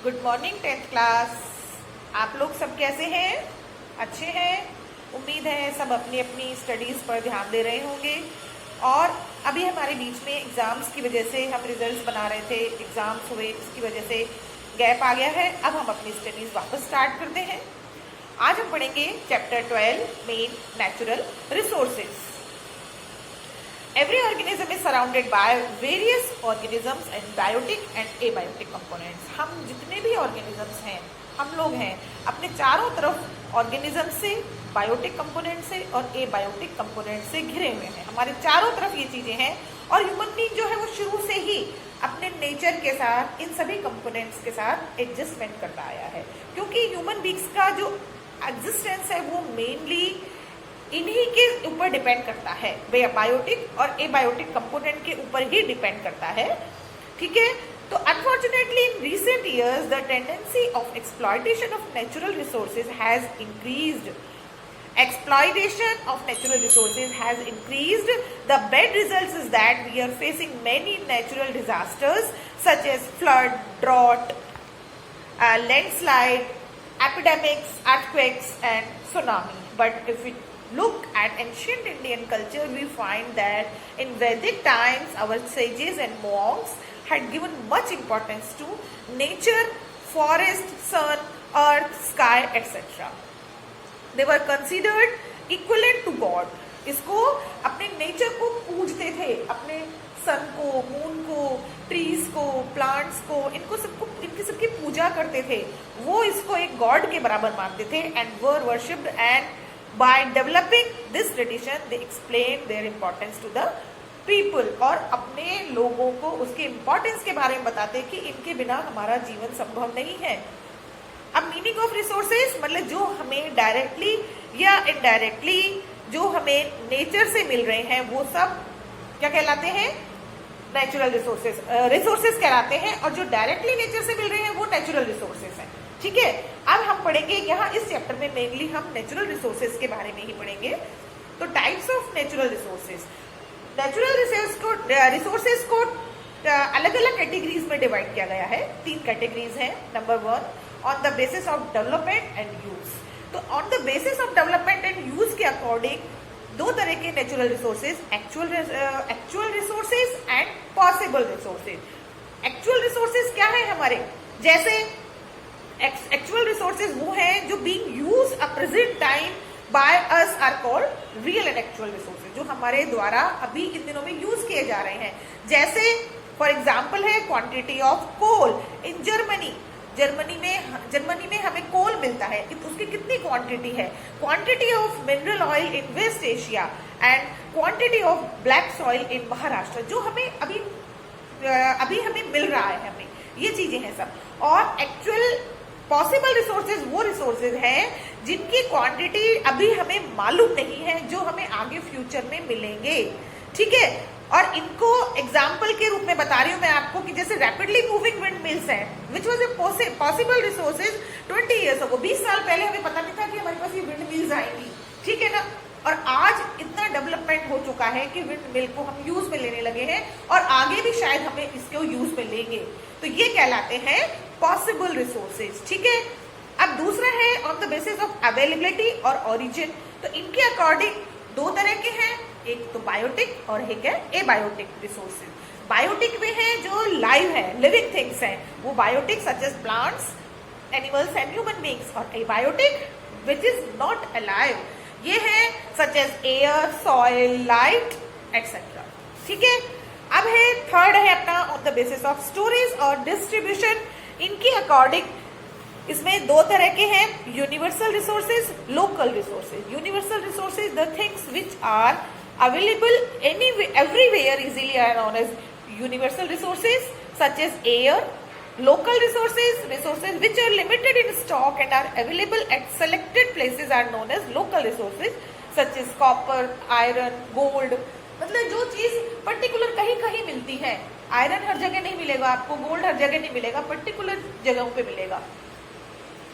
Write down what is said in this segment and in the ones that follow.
Good morning 10th class. आप लोग सब कैसे हैं? अच्छे हैं? उम्मीद है सब अपनी अपनी स्टडीज़ पर ध्यान दे रहे होंगे। और अभी हमारे बीच में एग्ज़ाम्स की वजह से हम रिजल्ट्स बना रहे थे, एग्ज़ाम्स हुए, इसकी वजह से गैप आ गया है। अब हम अपनी स्टडीज़ वापस स्टार्ट करते हैं। आज हम पढ़ेंगे chapter 12 main natural resources. Every organism is surrounded by various organisms and biotic and abiotic components. हम जितने भी organisms हैं, हम लोग हैं, अपने चारों तरफ organism से, biotic component से और abiotic component से घिरे हुए हैं। हमारे चारों तरफ ये चीज़ें हैं और ह्यूमन बीइंग जो है वो शुरू से ही अपने नेचर के साथ इन सभी कंपोनेंट्स के साथ एडजस्टमेंट करता आया है, क्योंकि ह्यूमन बीइंग्स का जो एग्जिस्टेंस है वो मेनली इन्हीं के ऊपर डिपेंड करता है, बायोटिक और एबायोटिक कंपोनेंट के ऊपर ही डिपेंड करता है। ठीक है, तो unfortunately in recent years the tendency of exploitation of natural resources has increased. Exploitation of natural resources has increased. The bad results is that we are facing many natural disasters such as flood, drought, landslide, epidemics, earthquakes and tsunami. But if we look at ancient Indian culture, we find that in Vedic times our sages and monks had given much importance to nature, forest, sun, earth, sky, etc. They were considered equivalent to God. इसको अपने nature को पूजते थे, अपने सन को, moon को, trees को, plants को, इनको सबको, इनकी सबकी पूजा करते थे। वो इसको एक गॉड के बराबर मानते थे and were worshipped. And by developing this tradition they explain their importance to the people, और अपने लोगों को उसके इम्पोर्टेंस के बारे में बताते कि इनके बिना हमारा जीवन संभव नहीं है। अब मीनिंग ऑफ रिसोर्सेज मतलब जो हमें डायरेक्टली या इनडायरेक्टली जो हमें नेचर से मिल रहे हैं वो सब क्या कहलाते हैं? नेचुरल रिसोर्सेज, रिसोर्सेज कहलाते हैं। और जो डायरेक्टली नेचर से मिल रहे हैं वो नेचुरल रिसोर्सेज हैं। ठीक है, अब हम पढ़ेंगे यहाँ इस चैप्टर में मेनली हम नेचुरल रिसोर्सेज के बारे में ही पढ़ेंगे। तो types of natural resources, natural resources को अलग अलग कैटेगरीज में डिवाइड किया गया है। 3 कैटेगरीज हैं। Number 1 on the basis of development and use. तो on the basis of development and use के अकॉर्डिंग 2 तरह के natural resources, actual resources and possible resources. Actual resources क्या है हमारे? जैसे एक्चुअल रिसोर्सेज वो हैं जो being used a present time by us are called real and actual resources, जो हमारे द्वारा अभी इन दिनों में यूज किए जा रहे हैं। जैसे फॉर एग्जांपल है quantity of coal in Germany. Germany में हमें कोल मिलता है, उसकी कितनी क्वांटिटी है? Quantity of mineral oil in West Asia and quantity of black soil in Maharashtra, जो हमें अभी हमें मिल रहा है। हमें ये चीजें हैं सब। और एक्चुअल पॉसिबल रिसोर्सेज वो रिसोर्सेज हैं जिनकी क्वांटिटी अभी हमें मालूम नहीं है, जो हमें आगे फ्यूचर में मिलेंगे। ठीक है, और इनको एग्जाम्पल के रूप में बता रही हूं मैं आपको कि जैसे रैपिडली मूविंग विंड मिल्स हैं which was a possible resources 20 years ago. 20 साल पहले हमें पता नहीं था कि हमारे पास ये विंड मिल्स आएंगी। ठीक है ना, और आज इतना डेवलपमेंट हो चुका है कि विंड मिल को हम यूज में लेने लगे हैं और आगे भी शायद हमें इसको यूज में लेंगे। तो ये कहलाते हैं पॉसिबल रिसोर्सेज। ठीक है, अब दूसरा है on the basis of availability और ओरिजिन। तो इनके अकॉर्डिंग 2 तरह के हैं, एक तो बायोटिक और एक है एबायोटिक रिसोर्सेज। बायोटिक वे हैं जो लाइव है, लिविंग थिंग्स हैं, वो biotic such as plants, animals and human beings. और abiotic which is not alive, ये है such as air, soil, light etcetera. ठीक है, अब है थर्ड है अपना on the basis of storage और डिस्ट्रीब्यूशन। इनके अकॉर्डिंग इसमें 2 तरह के हैं, universal resources, local resources. Universal resources the things which are available everywhere easily are known as universal resources such as air. Local resources which are limited in stock and are available at selected places are known as local resources such as copper, iron, gold. मतलब जो चीज particular कहीं कहीं मिलती है, iron हर जगह नहीं मिलेगा आपको, गोल्ड हर जगह नहीं मिलेगा, पर्टिकुलर जगहों पे मिलेगा,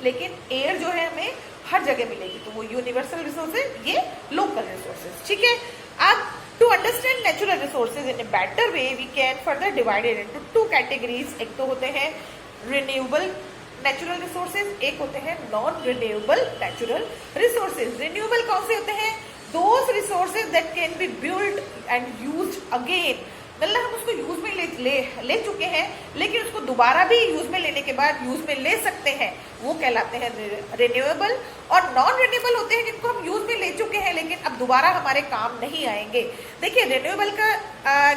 लेकिन एयर जो है हमें हर जगह मिलेगी। तो वो यूनिवर्सल रिसोर्सेज, ये लोकल रिसोर्सेज। ठीक है, अब to understand natural resources in a better way we can further divided into 2 categories. एक तो होते हैं रिन्यूएबल नेचुरल रिसोर्सेज, एक होते हैं non renewable natural resources. Renewable कौन से होते हैं? Those resources that can be build and used again, मतलब हम उसको यूज में ले चुके हैं लेकिन उसको दोबारा भी यूज में लेने के बाद यूज में ले सकते हैं, वो कहलाते हैं रिन्यूएबल। और नॉन रिन्यूएबल होते हैं जिनको हम यूज में ले चुके हैं लेकिन अब दोबारा हमारे काम नहीं आएंगे। देखिए रिन्यूएबल का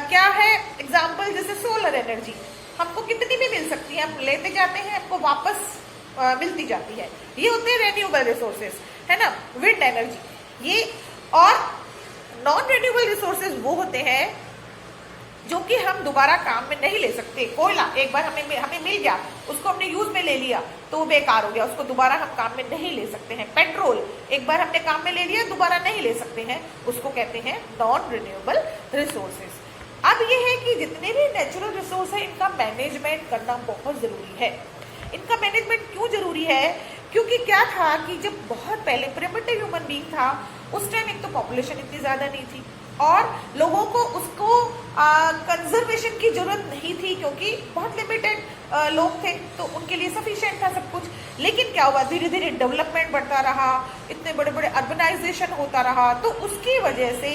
क्या है एग्जाम्पल, जैसे सोलर एनर्जी हमको कितनी भी मिल सकती है, हम लेते जाते हैं हमको वापस मिलती जाती है, ये होते हैं रिन्यूएबल रिसोर्सेज, है ना। विंड एनर्जी ये, और नॉन रिन्यूएबल रिसोर्सेज वो होते हैं जो कि हम दोबारा काम में नहीं ले सकते। कोयला एक बार हमें मिल गया, उसको हमने यूज में ले लिया तो वो बेकार हो गया, उसको दोबारा हम काम में नहीं ले सकते हैं। पेट्रोल एक बार हमने काम में ले लिया, दोबारा नहीं ले सकते हैं, उसको कहते हैं नॉन रिन्यूएबल रिसोर्सेज। अब ये है कि जितने भी नेचुरल रिसोर्स है इनका मैनेजमेंट करना बहुत जरूरी है। इनका मैनेजमेंट क्यों जरूरी है? क्योंकि क्या था कि जब बहुत पहले प्रिमिटिव ह्यूमन बीइंग था, उस टाइम एक तो पॉपुलेशन इतनी ज्यादा नहीं थी और लोगों को उसको कंजर्वेशन की जरूरत नहीं थी क्योंकि बहुत लिमिटेड लोग थे तो उनके लिए सफिशिएंट था सब कुछ। लेकिन क्या हुआ, धीरे धीरे डेवलपमेंट बढ़ता रहा, इतने बड़े बड़े अर्बनाइजेशन होता रहा, तो उसकी वजह से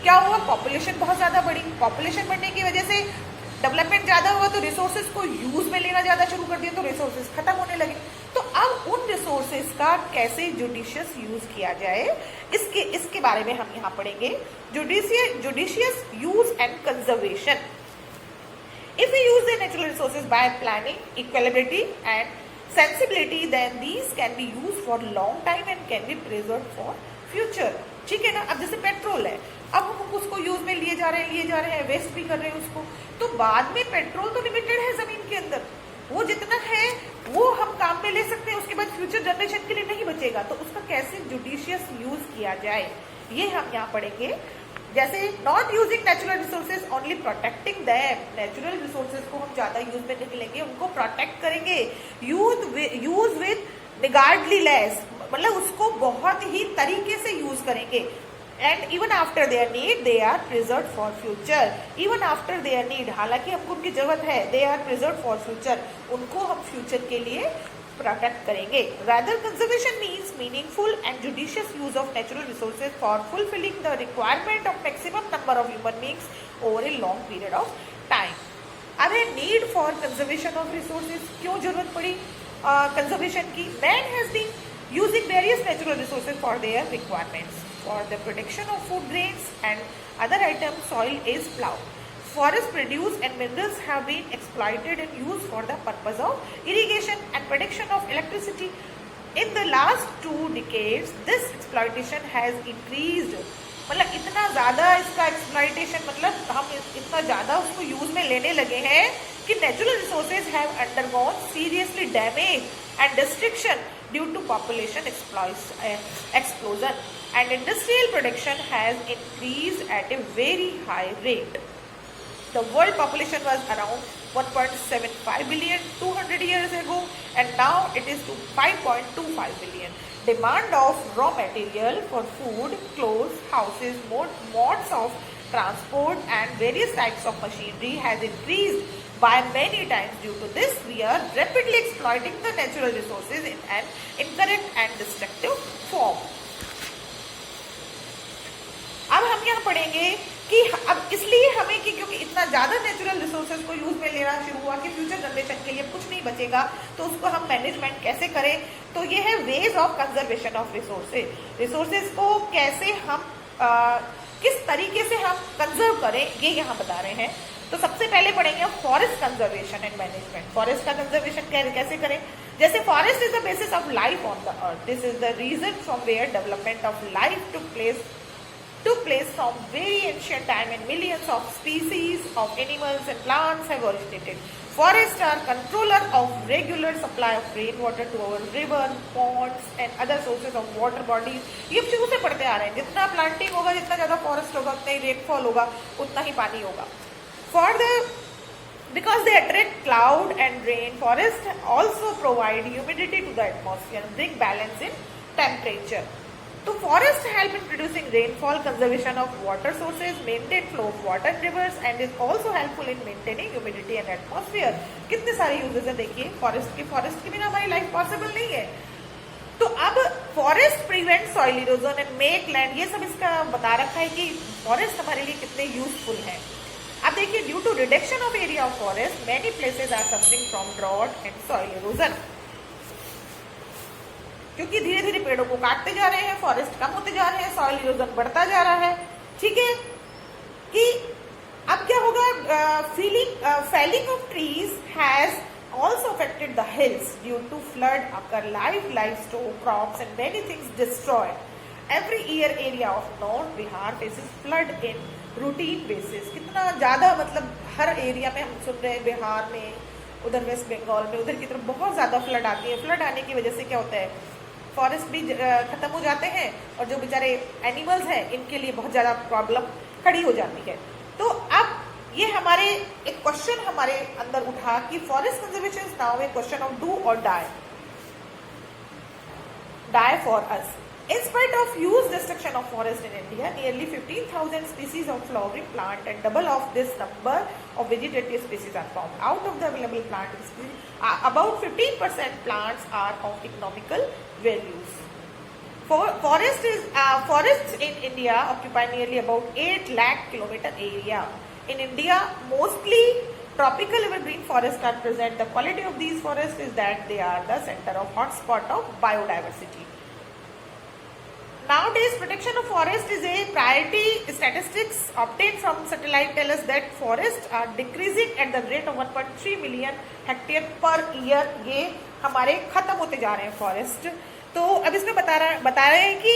क्या हुआ, पॉपुलेशन बहुत ज्यादा बढ़ी। पॉपुलेशन बढ़ने की वजह से डेवलपमेंट ज्यादा हुआ तो रिसोर्सेज को यूज में लेना ज्यादा शुरू कर दिया, तो रिसोर्सेज खत्म होने लगे। तो अब उन रिसोर्सेज का कैसे जुडिशियस यूज किया जाए, इसके बारे में हम यहाँ पढ़ेंगे। Judicious use and conservation. If we use the natural resources by planning, equilibrium and sensibility, then these can be used for long time and can be preserved for future. ठीक है ना। अब जैसे पेट्रोल है, अब हम उसको यूज में लिए जा रहे हैं, वेस्ट भी कर रहे हैं उसको, तो बाद में पेट्रोल तो लिमिटेड है जमीन के अंदर, वो जितना है वो हम काम में ले सकते हैं, उसके बाद फ्यूचर जनरेशन के लिए नहीं बचेगा, तो उसका कैसे जुडिशियस यूज किया जाए ये हम यहाँ पढ़ेंगे। जैसे not using natural resources only protecting them, natural resources को हम ज्यादा यूज में नहीं लेंगे, उनको प्रोटेक्ट करेंगे। यूज विद निगार्डलीनेस, मतलब उसको बहुत ही तरीके से यूज करेंगे। And even after their need they are preserve for future, even after their need, हालांकि हमको उनकी जरूरत है, they are preserve for future, उनको हम फ्यूचर के लिए प्रोटेक्ट करेंगे। Rather, conservation means meaningful and judicious use of natural resources for fulfilling the requirement of maximum number of human beings over a long period of time. अब है need for conservation of resources, क्यों जरूरत पड़ी conservation की? Man has been using various natural resources for their requirements. For the production of food grains and other items, soil is plowed. Forest produce and minerals have been exploited and used for the purpose of irrigation and production of electricity. In the last 2 decades, this exploitation has increased. मतलब इतना ज़्यादा इसका exploitation, मतलब हम इतना ज़्यादा उसको use में लेने लगे हैं कि natural resources have undergone seriously damage and destruction due to population explosion and industrial production has increased at a very high rate. The world population was around 1.75 billion 200 years ago and now it is to 5.25 billion. Demand of raw material for food, clothes, houses, modes of transport and various types of machinery has increased by many times. Due to this, we are rapidly exploiting the natural resources in an incorrect and destructive form. अब हम यहाँ पढ़ेंगे कि अब इसलिए हमें कि क्योंकि इतना ज्यादा नेचुरल रिसोर्सेज को यूज में लेना शुरू हुआ कि फ्यूचर जनरेशन के लिए कुछ नहीं बचेगा, तो उसको हम मैनेजमेंट कैसे करें? तो ये है ways of conservation of resources. Resources को कैसे हम किस तरीके से हम कंजर्व करें, ये यहाँ बता रहे हैं। तो सबसे पहले पढ़ेंगे forest conservation and management. Forest का कंजर्वेशन कैसे करें? जैसे forest is the basis of life on the earth. This is the reason from where development of life took place from very ancient time and millions of species of animals and plants have originated. Forests are controller of regular supply of rainwater to our river, ponds and other sources of water bodies. ये हम शुरू से पढ़ते आ रहे हैं, जितना planting होगा, जितना ज्यादा फॉरेस्ट होगा, उतना ही रेनफॉल होगा, उतना ही पानी होगा। Because they attract cloud and rain, forests also provide humidity to the atmosphere and bring balance in temperature. तो forest help in producing rainfall, conservation of water sources, maintain flow of water in reverse and is also helpful in maintaining humidity and atmosphere. कितने सारे uses है देखिए forest के बिना हमारी life possible नहीं है। तो अब forest prevent soil erosion and make land, ये सब इसका बता रखा है कि फॉरेस्ट हमारे लिए कितने यूजफुल हैं। अब देखिए due to reduction of area of forest many places are suffering from drought and soil erosion, क्योंकि धीरे धीरे पेड़ों को काटते जा रहे हैं, फॉरेस्ट कम होते जा रहे हैं, सॉइल इरोजन बढ़ता जा रहा है। ठीक है कि अब क्या होगा, felling of trees has also affected the hills due to flood occur, livestock, crops and many things destroyed. Every year area of North Bihar faces flood in routine basis. कितना ज्यादा, मतलब हर एरिया में हम सुन रहे हैं, बिहार में, उधर वेस्ट बंगाल में, उधर की तरफ बहुत ज्यादा फ्लड आती है। फ्लड आने की वजह से क्या होता है, फॉरेस्ट भी खत्म हो जाते हैं और जो बेचारे एनिमल्स हैं इनके लिए बहुत ज्यादा प्रॉब्लम खड़ी हो जाती है। तो अब ये हमारे एक क्वेश्चन हमारे अंदर उठा कि forest conservation is now a question of do or die for us. In spite of huge destruction of forest in India, nearly 15,000 species of flowering plant and double of this number of vegetative species are found. Out of the available plant species, about 15% plants are of economical values. Forests in India occupy nearly about 8 lakh kilometer area. In India, mostly tropical evergreen forests are present. The quality of these forests is that they are the center of hotspot of biodiversity. Nowadays, protection of forest is a priority. Statistics obtained from satellite tell us that forests are decreasing at the rate of 1.3 million hectare per year. ये हमारे खत्म होते जा रहे हैं forest. तो अब इसमें बता रहे हैं कि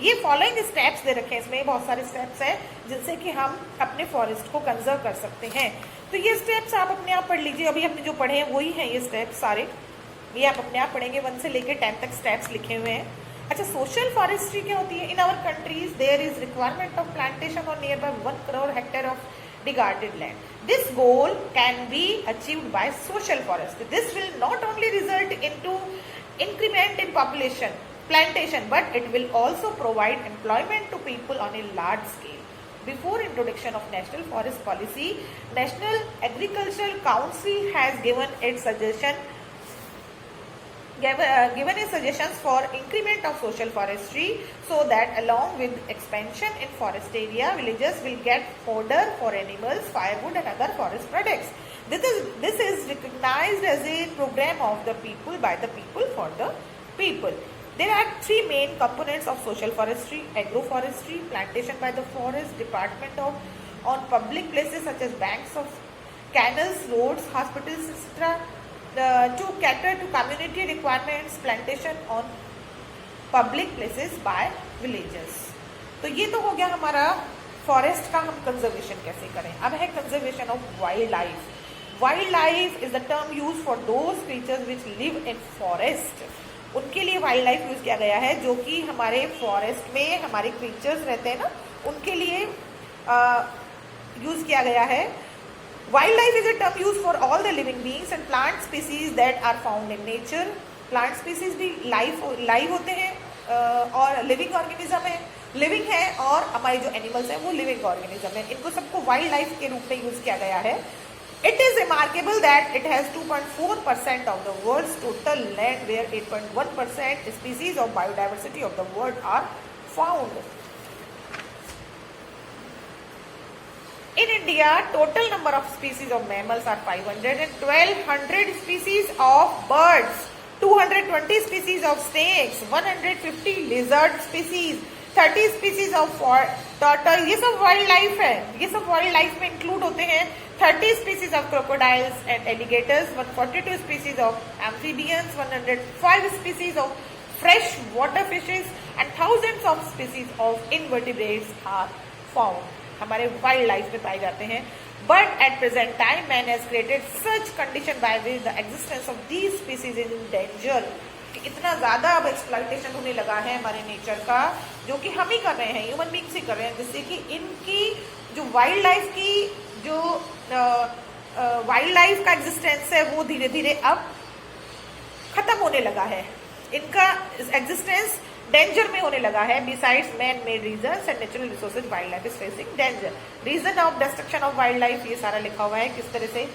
ये फॉलोइंग स्टेप्स दे रखे हैं, इसमें बहुत सारे स्टेप्स हैं जिनसे कि हम अपने फॉरेस्ट को कंजर्व कर सकते हैं। तो ये स्टेप्स आप अपने आप पढ़ लीजिए, अभी हमने जो पढ़े हैं वही हैं ये स्टेप्स सारे, ये आप अपने आप पढ़ेंगे। 1 से लेकर 10 तक स्टेप्स लिखे हुए हैं। अच्छा, सोशल फॉरेस्ट्री क्या होती है? In our countries there is requirement of plantation on near by 1 crore hectare of discarded land. This goal can be achieved by social forestry. This will not only result into increment in population plantation, but it will also provide employment to people on a large scale. Before introduction of National Forest Policy, National Agricultural Council has given its suggestions for increment of social forestry, so that along with expansion in forest area, villages will get fodder for animals, firewood and other forest products. This is recognized as a program of the people, by the people, for the people. There are 3 main components of social forestry: agroforestry, plantation by the forest department on public places such as banks of canals, roads, hospitals, etc. To cater to community requirements, plantation on public places by villagers. तो ये तो हो गया हमारा forest का हम conservation कैसे करें। अब है conservation of wild life. Wild life is the term use for those creatures which live in forest. उनके लिए वाइल्ड लाइफ यूज किया गया है जो कि हमारे फॉरेस्ट में हमारे क्रीचर्स रहते हैं ना, उनके लिए यूज किया गया है। Wildlife is a term used for all the living beings and plant species that are found in nature. Plant species भी live होते हैं और living organism है, living है, और हमारे जो animals हैं वो living organism है। इनको सबको wild life के रूप में यूज किया गया है। It is remarkable that it has 2.4% of the world's total land, where 8.1% species of biodiversity of the world are found. In India, total number of species of mammals are 500 and 1200 species of birds, 220 species of snakes, 150 lizard species, 30 species of tortoise. ये सब wild life है, ये सब wild life में include होते हैं। 30 species of crocodiles and alligators, 142 species of amphibians, 105 species of fresh water fishes and thousands of species of invertebrates are found. हमारे wild life में पाए जाते हैं। But at present time man has created such condition by which the existence of these species in danger, कि इतना ज्यादा अब exploitation होने लगा है हमारे नेचर का, जो कि हम ही कर रहे हैं, ह्यूमन बींग्स ही कर रहे हैं, जिससे कि इनकी जो वाइल्ड लाइफ की जो वाइल्ड लाइफ का एग्जिस्टेंस है वो धीरे धीरे अब खत्म होने लगा है। इनका एग्जिस्टेंस डेंजर में होने लगा है। Besides man made reasons and natural resources wildlife is facing danger. Reason of destruction of wildlife, ये सारा लिखा हुआ है किस तरह से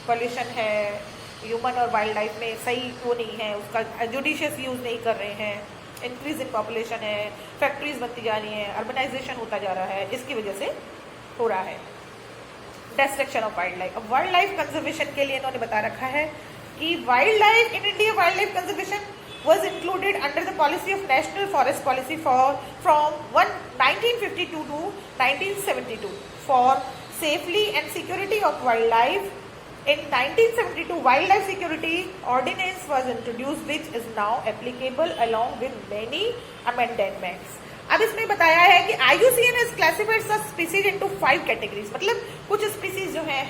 पॉल्यूशन है, ह्यूमन और वाइल्ड लाइफ में सही वो नहीं है, उसका जुडिशियस यूज नहीं कर रहे हैं, इंक्रीज इन पॉपुलेशन है, फैक्ट्रीज बनती जा रही हैं, अर्बनाइजेशन होता जा रहा है, इसकी वजह से हो रहा है डिस्ट्रक्शन ऑफ वाइल्ड लाइफ। अब वाइल्ड लाइफ कंजर्वेशन के लिए इन्होंने बता रखा है कि wild life in India, wild life conservation was included under the policy of National Forest Policy from 1952 to 1972 for safety and security of wildlife. In 1972, Wildlife Security Ordinance was introduced, which is now applicable along with many amendments. अब इसमें बताया है कि IUCN has classified such species into 5 categories। मतलब कुछ species जो हैं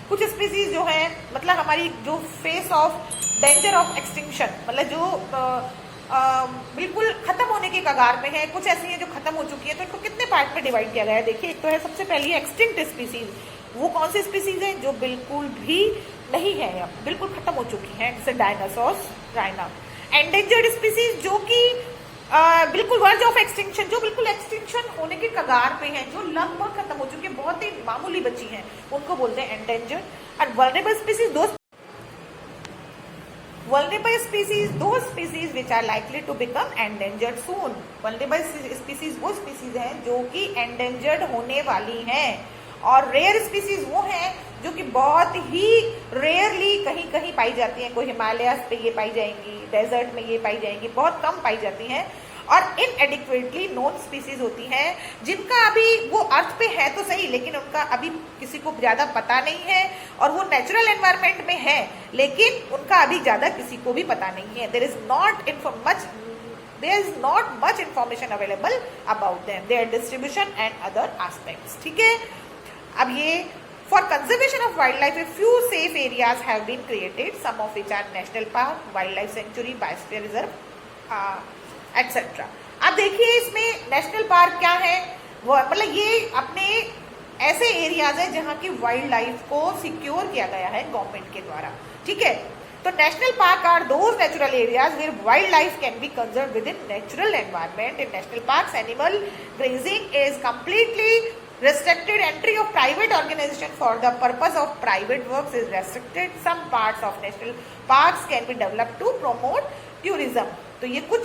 कुछ स्पीसीज जो हैं मतलब हमारी जो face of danger of extinction, मतलब जो बिल्कुल खत्म होने के कगार में है, कुछ ऐसी हैं जो खत्म हो चुकी है। तो इनको कितने पार्ट में डिवाइड किया गया है? देखिए, एक तो है सबसे पहली एक्सटिंक्ट स्पीसीज। वो कौन सी स्पीसीज है? जो बिल्कुल भी नहीं है, बिल्कुल खत्म हो चुकी हैं, जैसे डायनासोर्स, राइना। एंडेंजर्ड स्पीसीज जो कि बिल्कुल वर्ज ऑफ एक्सटिंक्शन, जो बिल्कुल एक्सटिंक्शन होने के कगार पे हैं, जो लगभग खत्म हो चुकी है, बहुत ही मामूली बची हैं, उनको बोलते हैं एंडेंजर्ड। और vulnerable species, those species which are likely to become endangered soon। Vulnerable species वो स्पीसीज हैं जो कि एंडेंजर्ड होने वाली हैं। और रेयर स्पीसीज वो हैं जो कि बहुत ही रेयरली कहीं कहीं पाई जाती हैं। कोई हिमालयास पे ये पाई जाएंगी, डेजर्ट में ये पाई जाएंगी, बहुत कम पाई जाती हैं। और इनएडिक्वेटली नोन स्पीसीज होती हैं जिनका अभी वो अर्थ पे है तो सही, लेकिन उनका अभी किसी को ज्यादा पता नहीं है, और वो नेचुरल एनवायरनमेंट में है लेकिन उनका अभी ज्यादा किसी को भी पता नहीं है। there is not much information available about them, their distribution and other aspects। ठीक है, अब ये for conservation of wildlife a few safe areas have been created, some of which are national park, wildlife sanctuary, biosphere reserve, etc। अब देखिए इसमें national park क्या है, वो मतलब ये अपने ऐसे एरियाज है जहाँ की वाइल्ड लाइफ को सिक्योर किया गया है गवर्नमेंट के द्वारा। ठीक है, तो national park are those natural areas where wildlife can be conserve within natural environment. In national parks animal grazing is completely restricted, entry of private organization for the purpose of private works is restricted, some parts of national parks can be developed to promote tourism। तो ये कुछ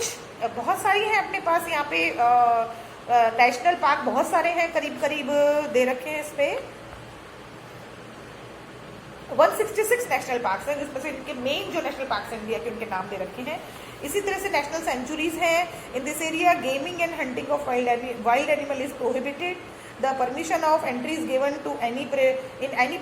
बहुत सारी हैं अपने पास यहाँ पे national park बहुत सारे हैं, करीब करीब दे रखे हैं इसमें 166 नेशनल पार्क्स हैं, जिसमें से इनके मेन जो नेशनल पार्क्स हैं इंडिया के उनके नाम दे रखे हैं। इसी तरह से नेशनल सेंचुरीज हैं। In this area gaming and hunting of wild animal is prohibited. The permission of entry is given to any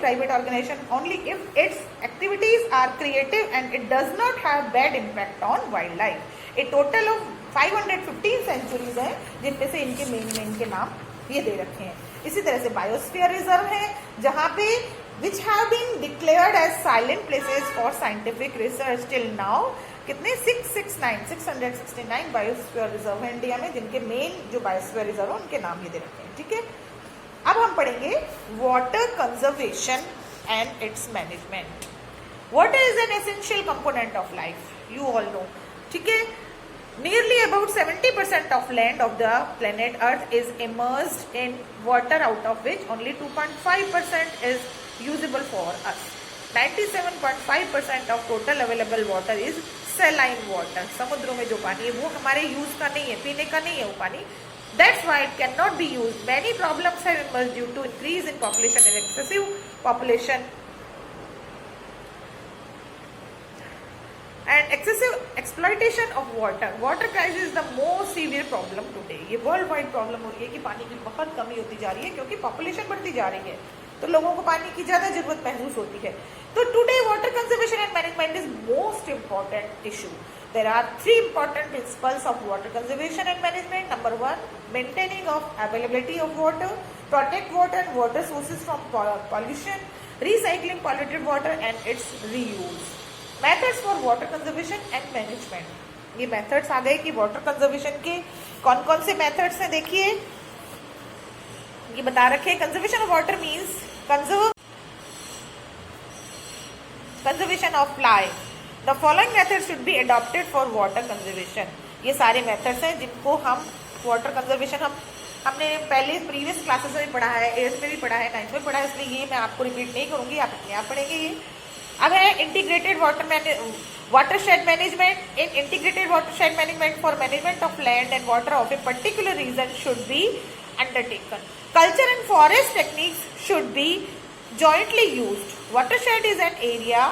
private organization only if its activities are creative and it does not have bad impact on wildlife। A total of 515 centuries हैं जिनमें से इनके main के नाम ये दे रखे हैं। इसी तरह से बायोस्फीयर रिजर्व है जहाँ पे which have been declared as silent places for scientific research till now। कितने 669 बायोस्फीयर रिजर्व है इंडिया में, जिनके मेन जो बायोस्फीयर रिजर्व है उनके नाम ये दे रखे हैं। ठीक है, अब हम पढ़ेंगे water conservation and its management. Water is an essential component of life, you all know. ठीक है, nearly about 70% of land of the planet earth is immersed in water, out of which only 2.5% is usable for us. 97.5% of total available water is saline water. समुद्रों में जो पानी है वो हमारे use का नहीं है, पीने का नहीं है वो पानी। That's why it cannot be used. Many problems have emerged due to increase in population and excessive population and excessive exploitation of water. Water crisis is the most severe problem today। ये world wide problem हो रही है कि पानी की बहुत कमी होती जा रही है क्योंकि पॉपुलेशन बढ़ती जा रही है, तो लोगों को पानी की ज्यादा जरूरत महसूस होती है। तो today water conservation and management is most important issue. There are 3 important principles of water conservation and management. Number 1, maintaining of availability of water, protect water and water sources from pollution, recycling polluted water and its reuse। Methods for water conservation and management। ये methods आ गए कि water conservation के कौन कौन से methods हैं। देखिए ये बता रखे, conservation of water means conservation of life। The following methods should be adopted for water conservation। ये सारे मेथड्स हैं जिनको हम वाटर कंजर्वेशन हमने पहले प्रीवियस क्लासेस में पढ़ा है, 8th में भी पढ़ा है, 9th में पढ़ा है, इसलिए ये मैं आपको रिपीट नहीं करूँगी, आप अपने आप पढ़ेंगे ये। अब है integrated watershed management. In integrated watershed management for management of land and water of a particular region should be undertaken. Culture and forest techniques should be jointly used. Watershed is an area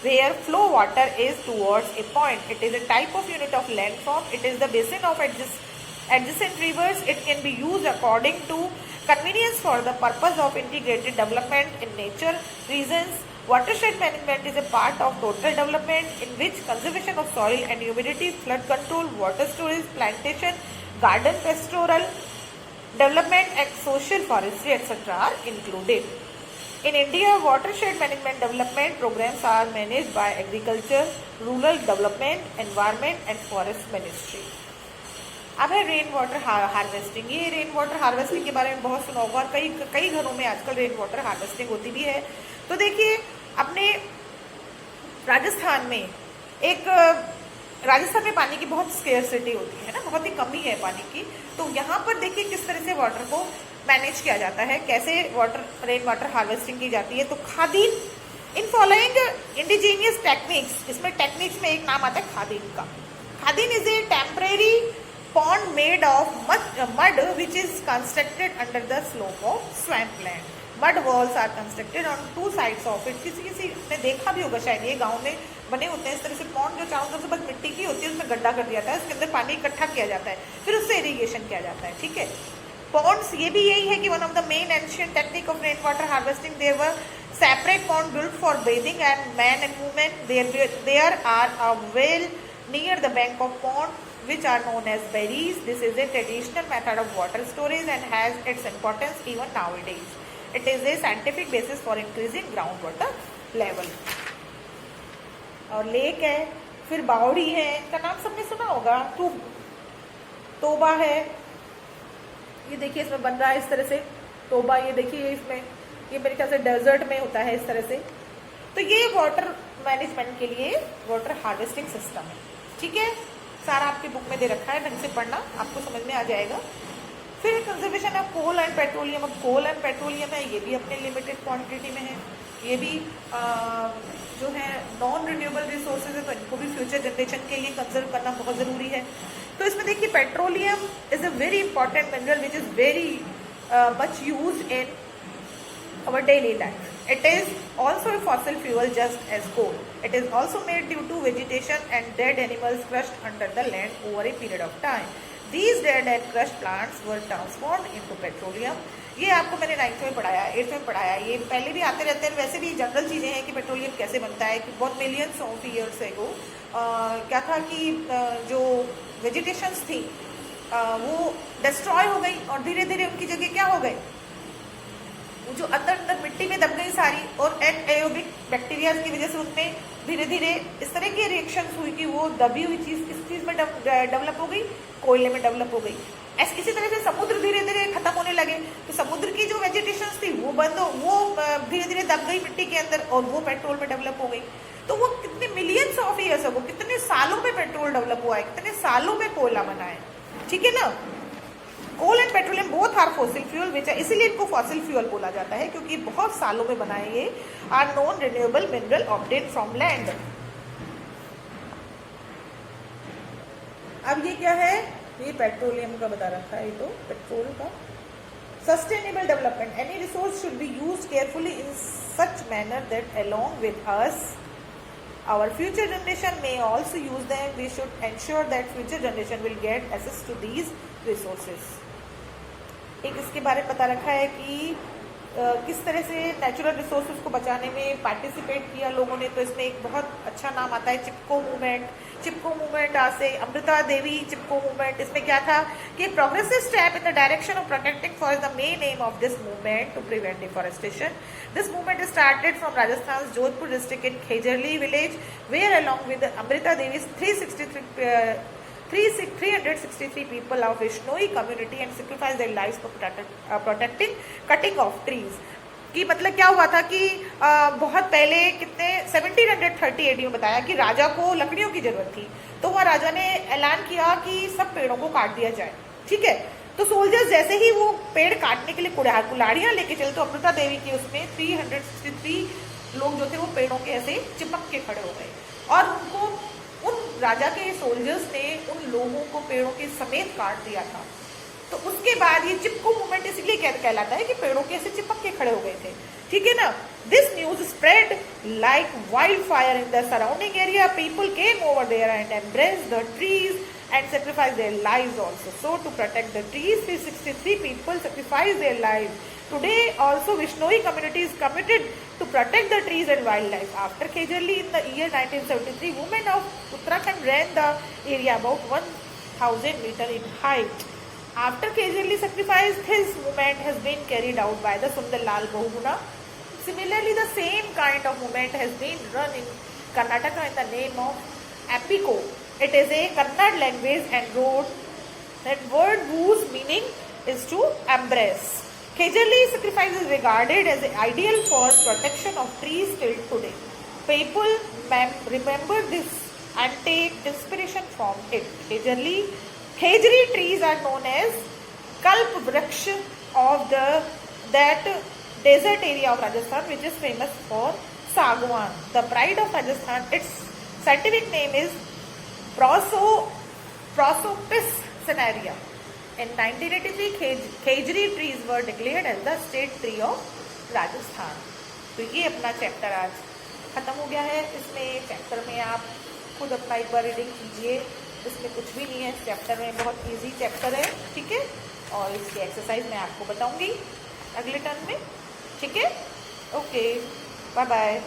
where flow water is towards a point. It is a type of unit of landform. It is the basin of adjacent rivers. It can be used according to convenience for the purpose of integrated development in nature regions. Watershed management is a part of total development in which conservation of soil and humidity, flood control, water storage, plantation, garden pastoral development and social forestry etc. are included. In India, watershed management development programs are managed by Agriculture, Rural Development, Environment and Forest Ministry. अब है rain water harvesting. ये rain water harvesting के बारे में बहुत सुना होगा और कई घरों में आजकल रेन वाटर हार्वेस्टिंग होती भी है। तो देखिए अपने राजस्थान में राजस्थान में पानी की बहुत स्केर्सिटी होती है ना, बहुत ही कमी है पानी की। तो यहाँ पर देखिए किस तरह से वाटर को मैनेज किया जाता है, कैसे रेन वाटर हार्वेस्टिंग की जाती है। तो Khadin in following indigenous techniques, इसमें टेक्निक्स में एक नाम आता है खादीन का। Khadin is a temporary pond made of mud which is constructed under the slope of swampland. Mud walls are constructed on two sides of it. किसी ने देखा भी होगा शायद, ये गांव में बने होते हैं इस तरह से पॉन्ड जो चारों तरफ से बस मिट्टी की होती है, उसमें गड्ढा कर दिया जाता है, उसके अंदर पानी इकट्ठा किया जाता है, फिर उससे इरीगेशन किया जाता है। ठीक है, पॉन्ड्स ये भी यही है कि one of the main ancient technique of rainwater harvesting there were separate pond built for bathing and man and women. There are a well near the bank of pond which are known as berries. This is a traditional method of water storage and has its importance even nowadays. It is a scientific basis for increasing groundwater level. और lake है, फिर बावड़ी है, इनका नाम सबने सुना होगा। तोबा है, ये देखिए इसमें बन रहा है इस तरह से तोबा। ये देखिए इसमें, ये मेरे ख्याल से डेजर्ट में होता है इस तरह से। तो ये वाटर मैनेजमेंट के लिए वाटर हार्वेस्टिंग सिस्टम है। ठीक है, सारा आपकी बुक में दे रखा है, ढंग से पढ़ना, आपको समझ में आ जाएगा। फिर conservation of coal and petroleum. अब कोल एंड पेट्रोलियम है, ये भी अपने लिमिटेड क्वांटिटी में है, ये भी जो है नॉन रिन्यूएबल रिसोर्सेज है, तो इनको भी फ्यूचर जनरेशन के लिए कंजर्व करना बहुत ज़रूरी है। तो इसमें देखिए petroleum is a very important mineral which is very much use in our daily life. It is also a fossil fuel just as coal. It is also made due to vegetation and dead animals crushed under the land over a period of time. These dead and crushed plants were transformed into petroleum. ये आपको मैंने 9th में पढ़ाया, 8th में पढ़ाया, ये पहले भी आते रहते हैं। वैसे भी जनरल चीज़ें हैं कि पेट्रोलियम कैसे बनता है, कि बहुत मिलियंस ऑफ ईयर्स एगो क्या था कि जो वेजिटेशंस थी वो डिस्ट्रॉय हो गई और धीरे धीरे उनकी जगह क्या हो गई, वो जो अंदर मिट्टी में दब गई सारी, और एनाएरोबिक बैक्टीरिया की वजह से उनमें धीरे धीरे इस तरह की रिएक्शंस हुई कि वो दबी हुई चीज़ इस चीज़ में डेवलप हो गई, कोयले में डेवलप हो गई। इसी तरह से समुद्र धीरे धीरे खत्म होने लगे, तो समुद्र की जो वेजिटेशंस थी वो धीरे धीरे दब गई मिट्टी के अंदर और वो पेट्रोल में डेवलप हो गई। तो वो कितने मिलियंस ऑफ ईयर्स अगो, कितने सालों में पेट्रोल डेवलप हुआ है, कितने सालों में कोयला बना है। ठीक है ना, coal and petroleum both are fossil fuel which है, इसीलिए इनको फॉसिल फ्यूल बोला जाता है क्योंकि बहुत सालों में बनाए ये are non renewable mineral obtain from land. अब ये क्या है, ये पेट्रोलियम का बता रखा है, ये तो पेट्रोल का। Sustainable development, any resource should be used carefully in such manner that along with us our future generation may also use them. We should ensure that future generation will get access to these resources. एक इसके बारे में पता रखा है कि किस तरह से नेचुरल रिसोर्सेज को बचाने में पार्टिसिपेट किया लोगों ने। तो इसमें एक बहुत अच्छा नाम आता है चिपको मूवमेंट। चिपको मूवमेंट आज से अमृता देवी चिपको मूवमेंट। इसमें क्या था कि progressive step in the direction of protecting forest, the main aim of this movement to prevent deforestation. This movement started from Rajasthan's Jodhpur district in Khejarli village, where along with Amrita Devi's 363 people of Vishnoi community and sacrificed their lives for protecting cutting of trees. कि मतलब क्या हुआ था कि बहुत पहले कितने 1730 AD में बताया कि राजा को लकड़ियों की जरूरत थी, तो वह राजा ने ऐलान किया कि सब पेड़ों को काट दिया जाए। ठीक है, तो सोल्जर्स जैसे ही वो पेड़ काटने के लिए कुल्हाड़ियां लेके चले, तो अमृता देवी की उसमें 363 लोग जो थे वो पेड़ों के ऐसे चिपक के खड़े हो गए, और उनको उन राजा के सोल्जर्स ने उन लोगों को पेड़ों के समेत काट दिया था। तो उसके बाद ये चिपकू मूवमेंट इसलिए कहलाता है कि पेड़ों के ऐसे चिपक के खड़े हो गए थे। ठीक है ना। This news spread like wildfire in the surrounding area, people came over there and embraced the trees and sacrifice their lives also. So to protect the trees, 363 people sacrificed their lives. Today also Vishnoi community is committed to protect the trees and wildlife. After Kejarli in the year 1973, women of Uttarakhand ran the area about 1000 meter in height. After Kejarli sacrifice, his movement has been carried out by the Sundarlal Bahuguna. Similarly, the same kind of movement has been run in Karnataka in the name of Apiko. It is a Kannada language and word whose meaning is to embrace. Kejarli sacrifice is regarded as an ideal for protection of trees till today. People remember this and take inspiration from it. Khejri trees are known as Kalp Vriksha of that desert area of Rajasthan, which is famous for Sagwan, the pride of Rajasthan. Its scientific name is Prosopis cinerea. In 1983, Khejri trees were declared as the state tree of Rajasthan. तो ये अपना chapter आज खत्म हो गया है। इसमें chapter में आप खुद अपना एक बार रीडिंग कीजिए, इसमें कुछ भी नहीं है इस चैप्टर में, बहुत इजी चैप्टर है। ठीक है, और इसकी एक्सरसाइज मैं आपको बताऊंगी अगले टर्न में। ठीक है, ओके, बाय बाय।